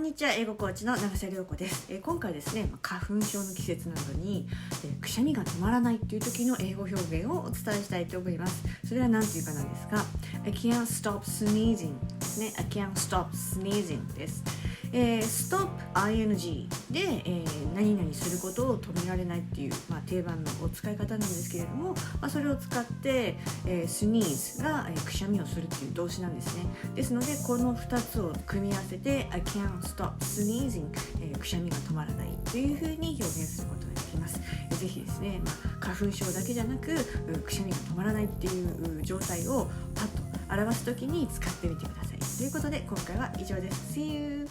にちは、英語コーチの長瀬涼子です。今回ですね、花粉症の季節などに、くしゃみが止まらないっていう時の英語表現をお伝えしたいと思います。それは何ていうかなんですが、I can't stop sneezing ですね。I can't stop sneezing です。stop ing で、何々することを止められないっていう、定番のお使い方なんですけれども、それを使って、sneeze が、くしゃみをするっていう動詞なんですね。ですのでこの2つを組み合わせて I can't stop sneezing、くしゃみが止まらないというふうに表現することができます。ぜひですね、花粉症だけじゃなくくしゃみが止まらないっていう状態をパッと表すときに使ってみてください。ということで今回は以上です。See you!